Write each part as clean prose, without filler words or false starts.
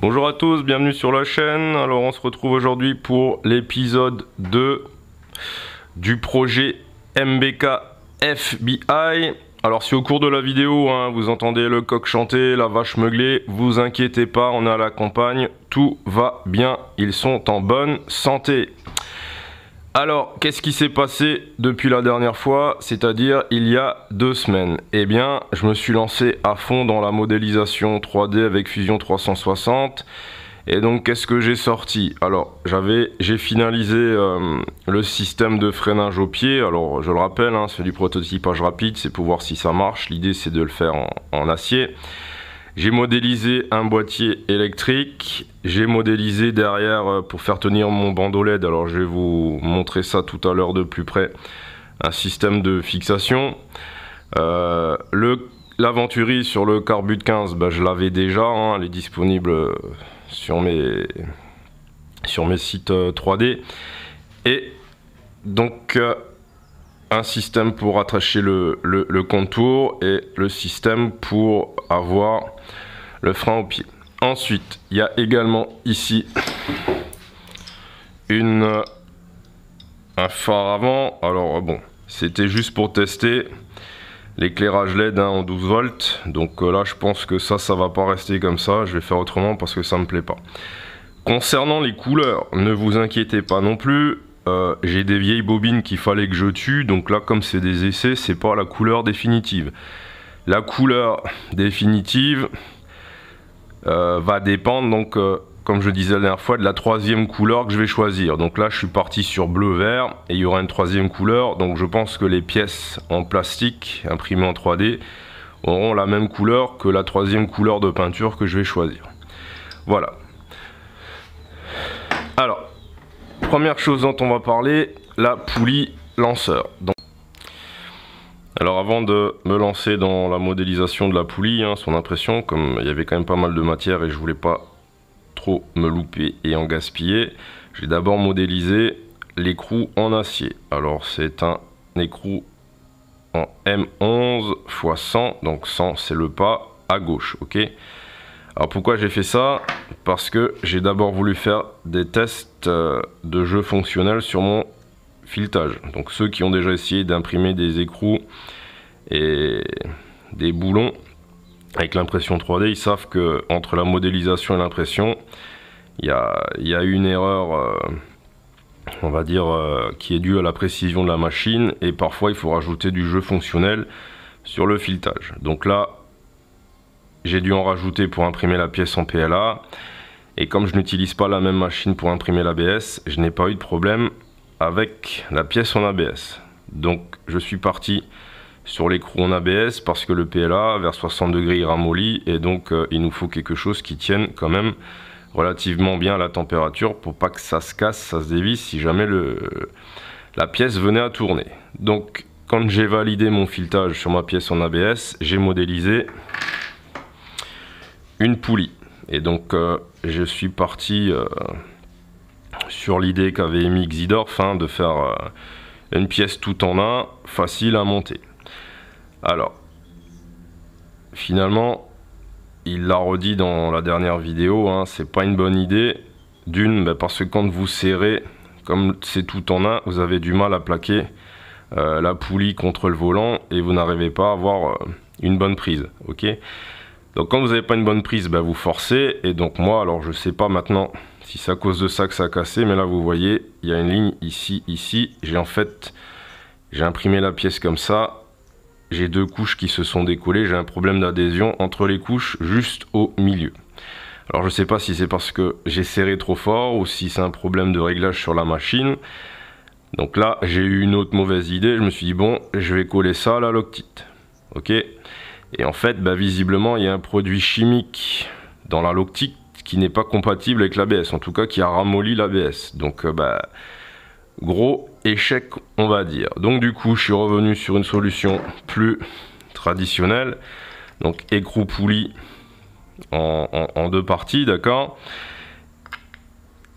Bonjour à tous, bienvenue sur la chaîne. Alors on se retrouve aujourd'hui pour l'épisode 2 du projet MBK FBI. Alors si au cours de la vidéo vous entendez le coq chanter, la vache meugler, vous inquiétez pas, on est à la campagne, tout va bien, ils sont en bonne santé. Alors, qu'est-ce qui s'est passé depuis la dernière fois, c'est-à-dire il y a 2 semaines? Eh bien, je me suis lancé à fond dans la modélisation 3D avec Fusion 360. Et donc, qu'est-ce que j'ai sorti? Alors, j'ai finalisé le système de freinage au pied. Alors, je le rappelle, c'est du prototypage rapide, c'est pour voir si ça marche. L'idée, c'est de le faire en acier. J'ai modélisé un boîtier électrique, j'ai modélisé derrière pour faire tenir mon bandeau LED, alors je vais vous montrer ça tout à l'heure de plus près, un système de fixation. L'Aventuri sur le Carbut 15, je l'avais déjà, elle est disponible sur mes sites 3D. Et donc un système pour attacher le contour et le système pour avoir le frein au pied. Ensuite, il y a également ici un phare avant. Alors bon, c'était juste pour tester l'éclairage LED en 12 volts. Donc là, je pense que ça va pas rester comme ça. Je vais faire autrement parce que ça me plaît pas. Concernant les couleurs, ne vous inquiétez pas non plus. J'ai des vieilles bobines qu'il fallait que je tue, donc là comme c'est des essais, c'est pas la couleur définitive. La couleur définitive va dépendre donc comme je disais la dernière fois de la 3e couleur que je vais choisir. Donc là je suis parti sur bleu vert et il y aura une 3e couleur, donc je pense que les pièces en plastique imprimées en 3D auront la même couleur que la 3e couleur de peinture que je vais choisir. Voilà. Alors première chose dont on va parler, la poulie lanceur. Alors avant de me lancer dans la modélisation de la poulie, son impression, comme il y avait quand même pas mal de matière et je voulais pas trop me louper et en gaspiller, j'ai d'abord modélisé l'écrou en acier. Alors c'est un écrou en M11 x 100, donc 100 c'est le pas à gauche, ok. Alors pourquoi j'ai fait ça? Parce que j'ai d'abord voulu faire des tests de jeu fonctionnel sur mon filetage. Donc ceux qui ont déjà essayé d'imprimer des écrous et des boulons avec l'impression 3D, ils savent que entre la modélisation et l'impression, il y a une erreur, on va dire, qui est due à la précision de la machine, et parfois il faut rajouter du jeu fonctionnel sur le filetage. Donc là, j'ai dû en rajouter pour imprimer la pièce en PLA, et comme je n'utilise pas la même machine pour imprimer l'ABS, je n'ai pas eu de problème avec la pièce en ABS. Donc je suis parti sur l'écrou en ABS parce que le PLA vers 60 degrés il ramollit, et donc il nous faut quelque chose qui tienne quand même relativement bien à la température pour pas que ça se casse, ça se dévisse si jamais la pièce venait à tourner. Donc quand j'ai validé mon filetage sur ma pièce en ABS, j'ai modélisé une poulie, et donc je suis parti sur l'idée qu'avait émis Xidorf de faire une pièce tout en un, facile à monter. Alors finalement il l'a redit dans la dernière vidéo, c'est pas une bonne idée, d'une parce que quand vous serrez, comme c'est tout en un, vous avez du mal à plaquer la poulie contre le volant et vous n'arrivez pas à avoir une bonne prise, ok. Donc quand vous n'avez pas une bonne prise, vous forcez, et donc moi, alors je sais pas maintenant si c'est à cause de ça que ça a cassé, mais là vous voyez, il y a une ligne ici, j'ai imprimé la pièce comme ça, j'ai 2 couches qui se sont décollées, j'ai un problème d'adhésion entre les couches juste au milieu. Alors je sais pas si c'est parce que j'ai serré trop fort ou si c'est un problème de réglage sur la machine. Donc là j'ai eu une autre mauvaise idée, je me suis dit bon, je vais coller ça à la Loctite, ok. Et en fait, visiblement, il y a un produit chimique dans la Loctite qui n'est pas compatible avec l'ABS, en tout cas qui a ramolli l'ABS. Donc, gros échec, on va dire. Donc, du coup, je suis revenu sur une solution plus traditionnelle. Donc, écrou poulie en 2 parties, d'accord.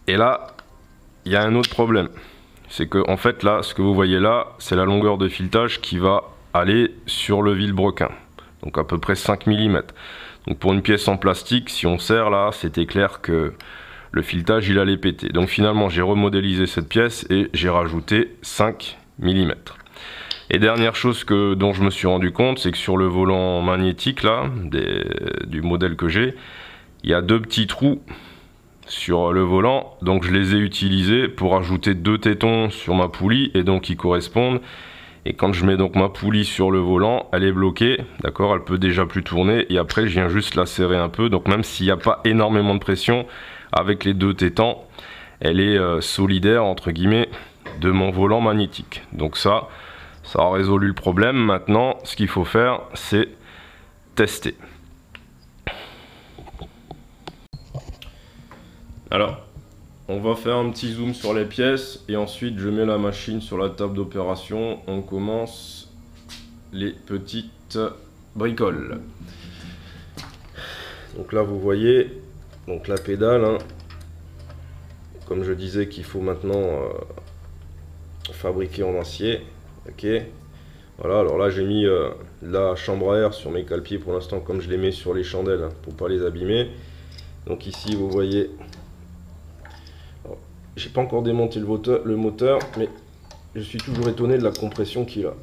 Et là, il y a un autre problème. C'est que en fait là, ce que vous voyez là, c'est la longueur de filetage qui va aller sur le vilebrequin. Donc à peu près 5 mm. Donc pour une pièce en plastique, si on serre là, c'était clair que le filetage il allait péter. Donc finalement j'ai remodélisé cette pièce et j'ai rajouté 5 mm. Et dernière chose dont je me suis rendu compte, c'est que sur le volant magnétique là, du modèle que j'ai, il y a 2 petits trous sur le volant. Donc je les ai utilisés pour ajouter 2 tétons sur ma poulie et donc ils correspondent. Et quand je mets donc ma poulie sur le volant, elle est bloquée, d'accord, elle peut déjà plus tourner. Et après je viens juste la serrer un peu. Donc même s'il n'y a pas énormément de pression, avec les 2 tétans, elle est solidaire entre guillemets de mon volant magnétique. Donc ça a résolu le problème. Maintenant, ce qu'il faut faire, c'est tester. Alors, on va faire un petit zoom sur les pièces et ensuite je mets la machine sur la table d'opération. On commence les petites bricoles. Donc là, vous voyez, donc la pédale, hein, comme je disais qu'il faut maintenant fabriquer en acier. Ok, voilà, alors là j'ai mis la chambre à air sur mes cale-pieds pour l'instant, comme je les mets sur les chandelles pour pas les abîmer. Donc ici vous voyez, j'ai pas encore démonté le moteur, mais je suis toujours étonné de la compression qu'il a.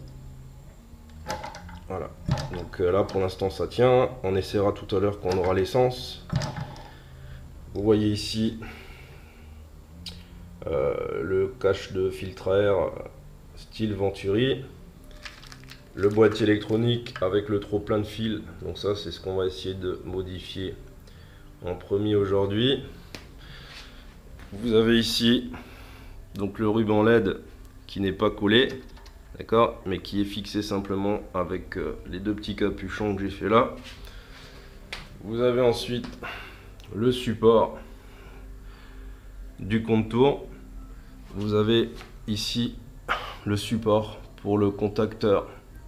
Voilà, donc là pour l'instant ça tient. On essaiera tout à l'heure quand on aura l'essence. Vous voyez ici le cache de filtre à air style Venturi, le boîtier électronique avec le trop plein de fils. Donc ça c'est ce qu'on va essayer de modifier en premier aujourd'hui. Vous avez ici donc le ruban LED qui n'est pas collé, d'accord, mais qui est fixé simplement avec les 2 petits capuchons que j'ai fait là. Vous avez ensuite le support du contour. Vous avez ici le support pour le contacteur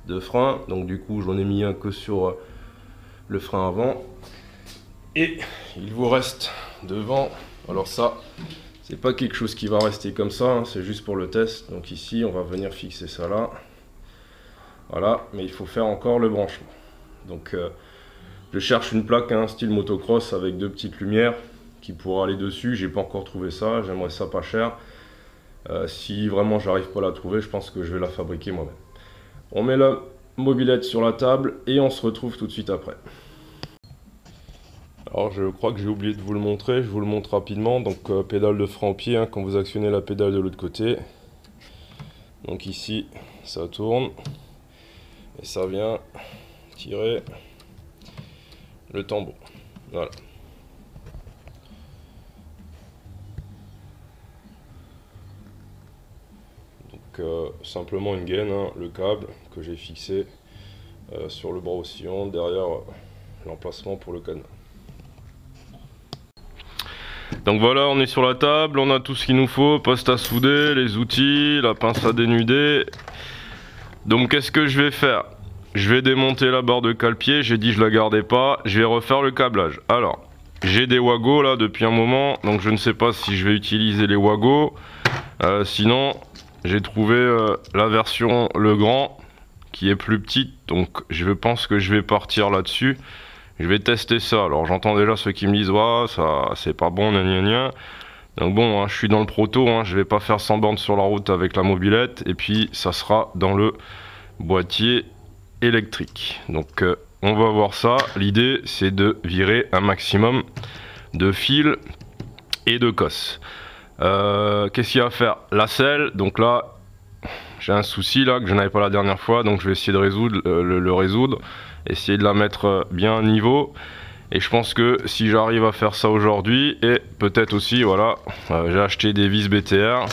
de frein. Donc du coup j'en ai mis un que sur le frein avant. Et il vous reste devant, alors ça c'est pas quelque chose qui va rester comme ça, hein, c'est juste pour le test. Donc ici on va venir fixer ça là. Voilà, mais il faut faire encore le branchement. Donc je cherche une plaque, hein, style motocross avec 2 petites lumières qui pourra aller dessus. J'ai pas encore trouvé ça, j'aimerais ça pas cher. Si vraiment j'arrive pas à la trouver, je pense que je vais la fabriquer moi-même. On met la mobilette sur la table et on se retrouve tout de suite après. Alors je crois que j'ai oublié de vous le montrer, je vous le montre rapidement. Donc pédale de frein au pied, hein, quand vous actionnez la pédale de l'autre côté. Donc ici ça tourne et ça vient tirer le tambour. Voilà. Simplement une gaine, hein, le câble que j'ai fixé sur le bras oscillant derrière l'emplacement pour le cadenas. Donc voilà, on est sur la table, on a tout ce qu'il nous faut, poste à souder, les outils, la pince à dénuder. Donc qu'est-ce que je vais faire? Je vais démonter la barre de cale-pied, j'ai dit je la gardais pas, je vais refaire le câblage. Alors, j'ai des Wago là depuis un moment, donc je ne sais pas si je vais utiliser les Wago. Sinon, j'ai trouvé la version Legrand qui est plus petite, donc je pense que je vais partir là-dessus. Je vais tester ça. Alors j'entends déjà ceux qui me disent ouais, ça c'est pas bon, gna gna gna. Donc bon, hein, je suis dans le proto, hein, je vais pas faire 100 bornes sur la route avec la mobilette, et puis ça sera dans le boîtier électrique. Donc on va voir ça. L'idée c'est de virer un maximum de fils et de cosses. Qu'est-ce qu'il y a à faire? La selle, donc là j'ai un souci là que je n'avais pas la dernière fois, donc je vais essayer de résoudre, le résoudre, essayer de la mettre bien à niveau. Et je pense que si j'arrive à faire ça aujourd'hui, et peut-être aussi, voilà, j'ai acheté des vis BTR,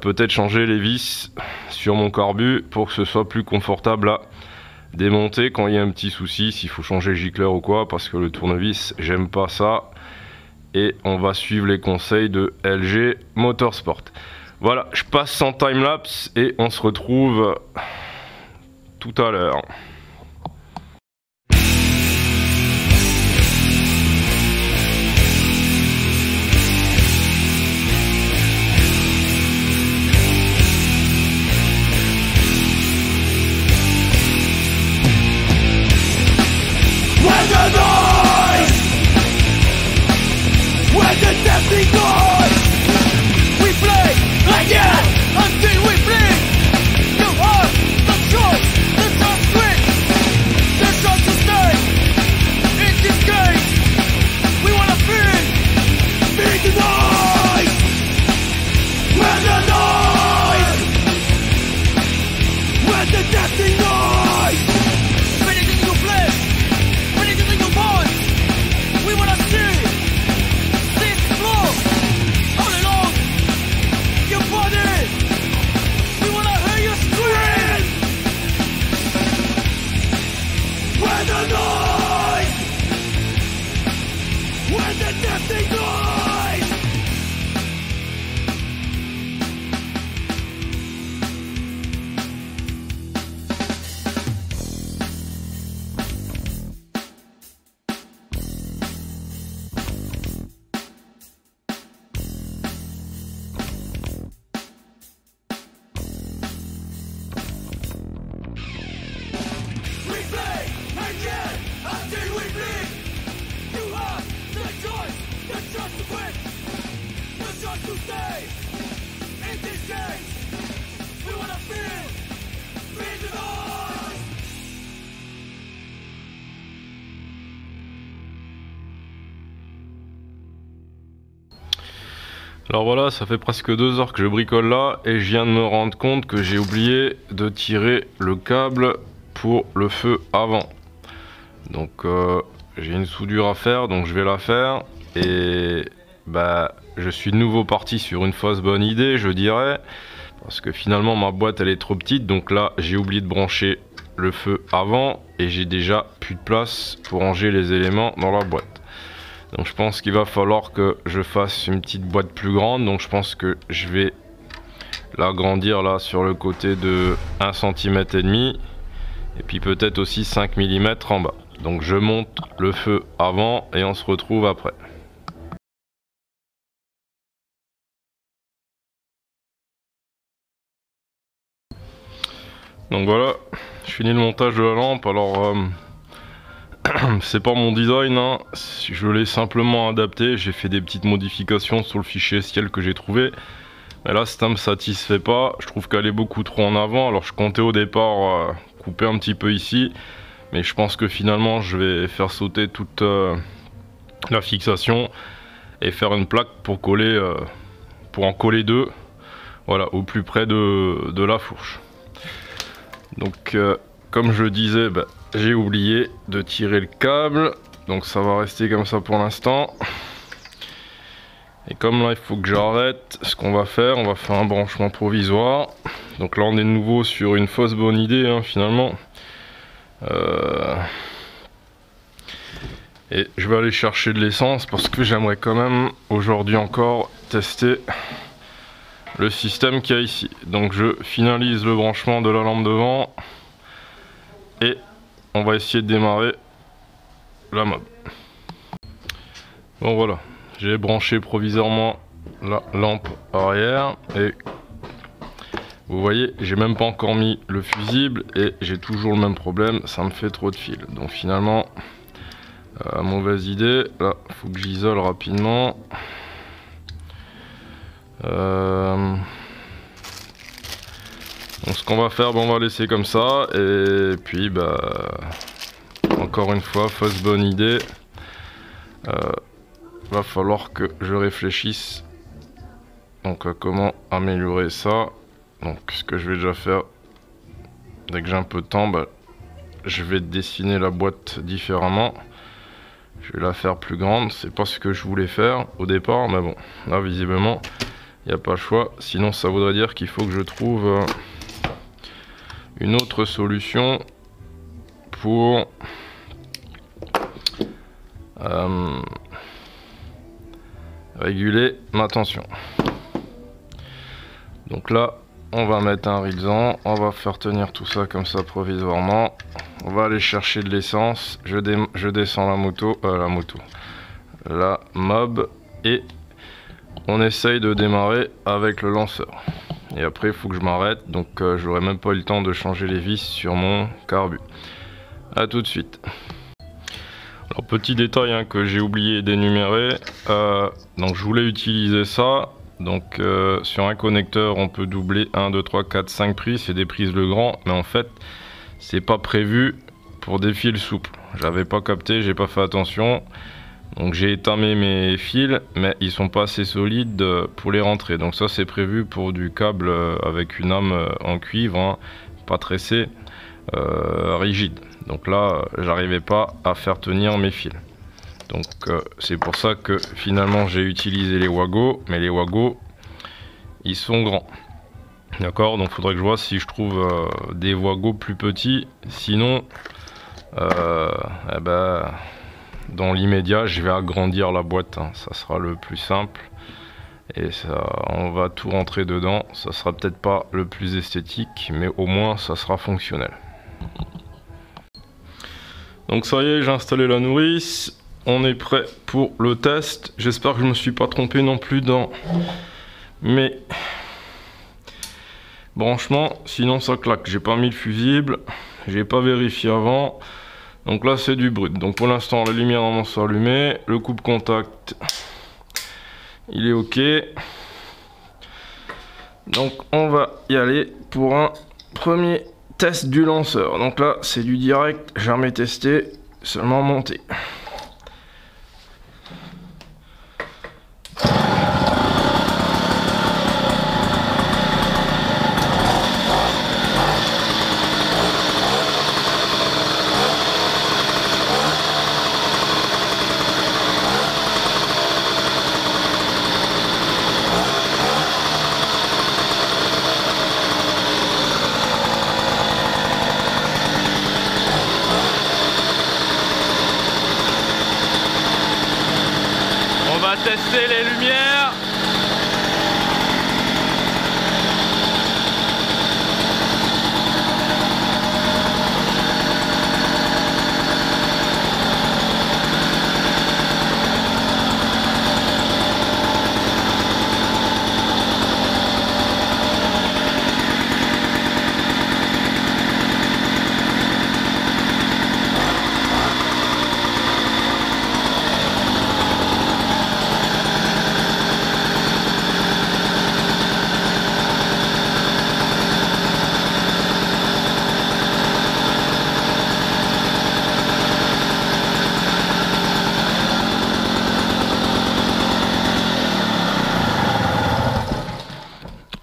peut-être changer les vis sur mon carbu pour que ce soit plus confortable à démonter quand il y a un petit souci, s'il faut changer le gicleur ou quoi, parce que le tournevis, j'aime pas ça. Et on va suivre les conseils de LG Motorsport. Voilà, je passe en timelapse et on se retrouve tout à l'heure. deafening noise. We play again until we bleed. You have the choice, the choice quit, the choice to stay. In this game, we wanna feel the noise. Where the noise, where the deafening noise. Feel it in your flesh, feel it in your mind. We wanna see this floor all along your body. We wanna hear you scream. Where the noise, where the deafening noise. We play again until we bleed. You have the choice to quit, the choice to stay. In this game, we wanna feel the noise. Alors voilà, ça fait presque 2 heures que je bricole là et je viens de me rendre compte que j'ai oublié de tirer le câble pour le feu avant. Donc j'ai une soudure à faire, donc je vais la faire. Et bah je suis de nouveau parti sur une fausse bonne idée, je dirais, parce que finalement ma boîte elle est trop petite. Donc là j'ai oublié de brancher le feu avant et j'ai déjà plus de place pour ranger les éléments dans la boîte. Donc je pense qu'il va falloir que je fasse une petite boîte plus grande. Donc je pense que je vais l'agrandir là sur le côté de 1,5 cm et puis peut-être aussi 5 mm en bas. Donc je monte le feu avant et on se retrouve après. Donc voilà, je finis le montage de la lampe. Alors c'est pas mon design, hein. Je l'ai simplement adapté. J'ai fait des petites modifications sur le fichier ciel que j'ai trouvé. Mais là ça me satisfait pas. Je trouve qu'elle est beaucoup trop en avant. Alors je comptais au départ couper un petit peu ici, mais je pense que finalement je vais faire sauter toute la fixation et faire une plaque pour coller, pour en coller deux. Voilà, au plus près de la fourche. Donc comme je disais, bah, j'ai oublié de tirer le câble, donc ça va rester comme ça pour l'instant. Et comme là il faut que j'arrête, ce qu'on va faire, on va faire un branchement provisoire. Donc là on est de nouveau sur une fausse bonne idée, hein, finalement. Et je vais aller chercher de l'essence parce que j'aimerais quand même aujourd'hui encore tester le système qu'il y a ici. Donc je finalise le branchement de la lampe devant et on va essayer de démarrer la mob. Bon voilà, j'ai branché provisoirement la lampe arrière et vous voyez, j'ai même pas encore mis le fusible et j'ai toujours le même problème, ça me fait trop de fil. Donc finalement, mauvaise idée. Là, faut que j'isole rapidement. Donc ce qu'on va faire, on va laisser comme ça. Et puis bah encore une fois, fausse bonne idée. Va falloir que je réfléchisse donc à comment améliorer ça. Donc ce que je vais déjà faire, dès que j'ai un peu de temps, bah, je vais dessiner la boîte différemment. Je vais la faire plus grande. C'est pas ce que je voulais faire au départ, mais bon, là visiblement il n'y a pas le choix. Sinon ça voudrait dire qu'il faut que je trouve une autre solution pour réguler ma tension. Donc là on va mettre un rilsan, on va faire tenir tout ça comme ça provisoirement. On va aller chercher de l'essence. Je descends la mob et on essaye de démarrer avec le lanceur. Et après il faut que je m'arrête, donc j'aurai même pas eu le temps de changer les vis sur mon carbu. A tout de suite. Alors, petit détail hein, que j'ai oublié d'énumérer, donc je voulais utiliser ça. Donc sur un connecteur on peut doubler 1, 2, 3, 4, 5 prises, c'est des prises Legrand, mais en fait c'est pas prévu pour des fils souples. J'avais pas capté, j'ai pas fait attention, donc j'ai étamé mes fils, mais ils sont pas assez solides pour les rentrer. Donc ça c'est prévu pour du câble avec une âme en cuivre, hein, pas tressé, rigide. Donc là j'arrivais pas à faire tenir mes fils. Donc c'est pour ça que finalement j'ai utilisé les Wago, mais les Wago ils sont grands. D'accord, donc faudrait que je vois si je trouve des Wago plus petits. Sinon, eh ben, dans l'immédiat je vais agrandir la boîte, hein. Ça sera le plus simple. Et ça, on va tout rentrer dedans. Ça sera peut-être pas le plus esthétique, mais au moins ça sera fonctionnel. Donc ça y est, j'ai installé la nourrice. On est prêt pour le test. J'espère que je me suis pas trompé non plus dans mes branchements. Sinon ça claque. J'ai pas mis le fusible. J'ai pas vérifié avant. Donc là c'est du brut. Donc pour l'instant la lumière normalement sont allumée. Le coupe-contact il est ok. Donc on va y aller pour un premier test du lanceur. Donc là c'est du direct. J'ai jamais testé. Seulement monté. On va tester les lumières.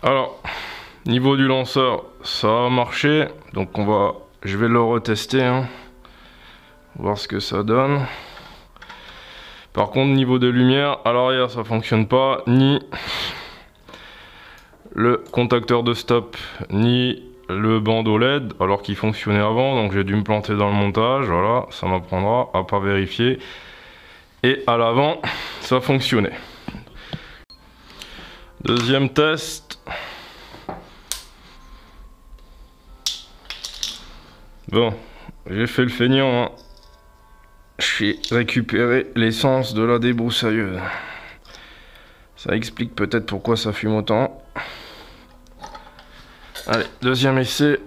Alors, niveau du lanceur, ça a marché. Donc je vais le retester, hein, voir ce que ça donne. Par contre, niveau des lumières, à l'arrière ça fonctionne pas, ni le contacteur de stop, ni le bandeau LED, alors qu'il fonctionnait avant. Donc j'ai dû me planter dans le montage. Voilà, ça m'apprendra à pas vérifier. Et à l'avant, ça fonctionnait. Deuxième test. Bon, j'ai fait le feignant, hein. J'ai récupéré l'essence de la débroussailleuse. Ça explique peut-être pourquoi ça fume autant. Allez, deuxième essai.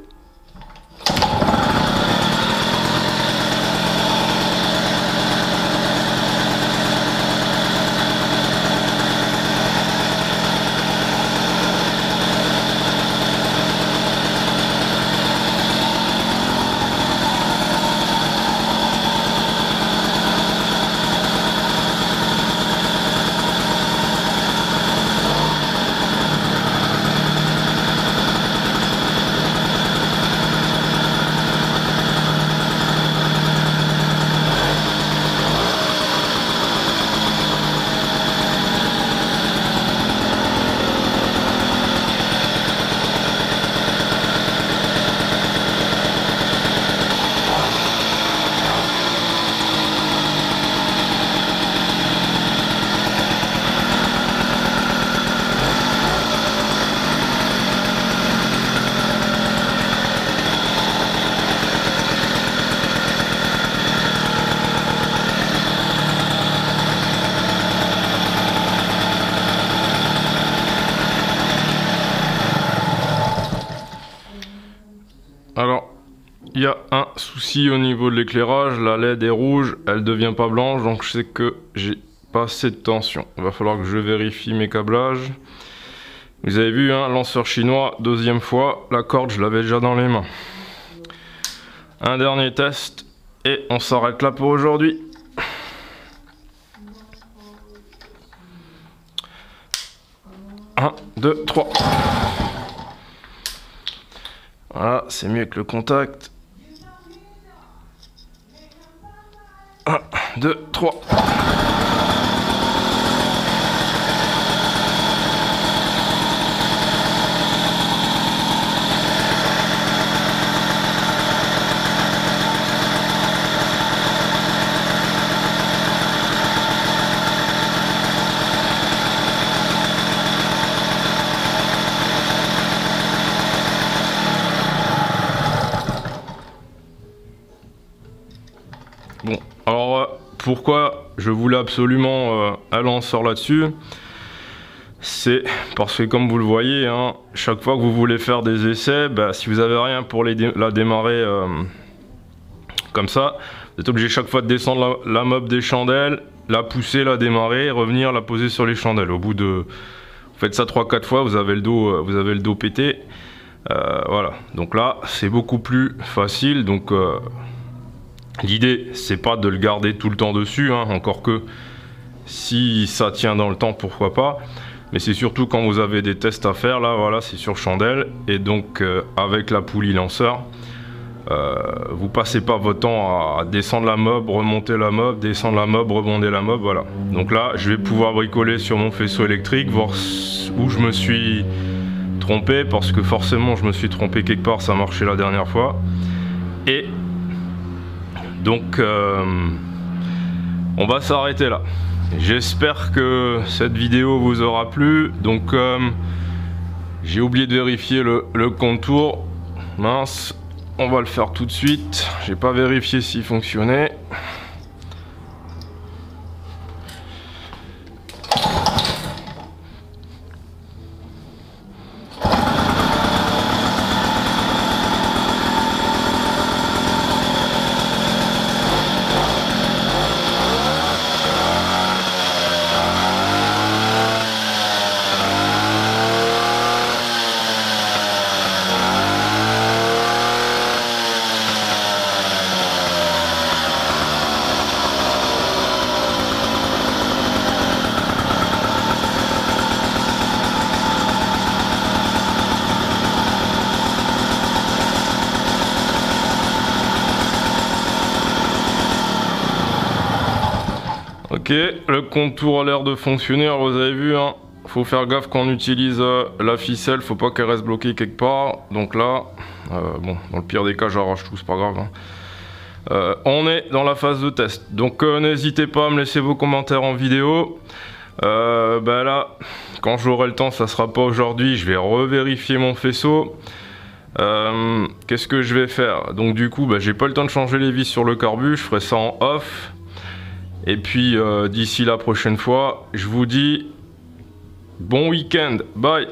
il y a un souci au niveau de l'éclairage, la LED est rouge, elle devient pas blanche, donc je sais que j'ai pas assez de tension. Il va falloir que je vérifie mes câblages. Vous avez vu, hein, lanceur chinois, deuxième fois, la corde je l'avais déjà dans les mains. Un dernier test et on s'arrête là pour aujourd'hui. Un, deux, trois. Voilà, c'est mieux que le contact. 1, 2, 3. Bon, alors pourquoi je voulais absolument un lanceur là-dessus, c'est parce que comme vous le voyez, hein, chaque fois que vous voulez faire des essais, bah, si vous avez rien pour la démarrer comme ça, vous êtes obligé chaque fois de descendre la mob des chandelles, la pousser, la démarrer, revenir la poser sur les chandelles. Au bout de, vous faites ça 3-4 fois, vous avez le dos pété. Voilà, donc là c'est beaucoup plus facile. Donc l'idée, c'est pas de le garder tout le temps dessus, hein, encore que si ça tient dans le temps, pourquoi pas. Mais c'est surtout quand vous avez des tests à faire, là, voilà, c'est sur chandelle. Et donc, avec la poulie lanceur, vous passez pas votre temps à descendre la mob, remonter la mob, descendre la mob, rebonder la mob, voilà. Donc là, je vais pouvoir bricoler sur mon faisceau électrique, voir où je me suis trompé, parce que forcément, je me suis trompé quelque part, ça marchait la dernière fois. Et donc on va s'arrêter là. J'espère que cette vidéo vous aura plu. Donc j'ai oublié de vérifier le contour. Mince, on va le faire tout de suite. J'ai pas vérifié s'il fonctionnait. Ok, le contour a l'air de fonctionner. Alors vous avez vu, hein, faut faire gaffe quand on utilise la ficelle, faut pas qu'elle reste bloquée quelque part. Donc là, bon, dans le pire des cas, j'arrache tout, c'est pas grave. Hein. On est dans la phase de test. Donc n'hésitez pas à me laisser vos commentaires en vidéo. Bah là, quand j'aurai le temps, ça sera pas aujourd'hui, je vais revérifier mon faisceau. Qu'est-ce que je vais faire? Donc du coup, bah, j'ai pas le temps de changer les vis sur le carbu, je ferai ça en off. Et puis d'ici la prochaine fois, je vous dis bon week-end, bye.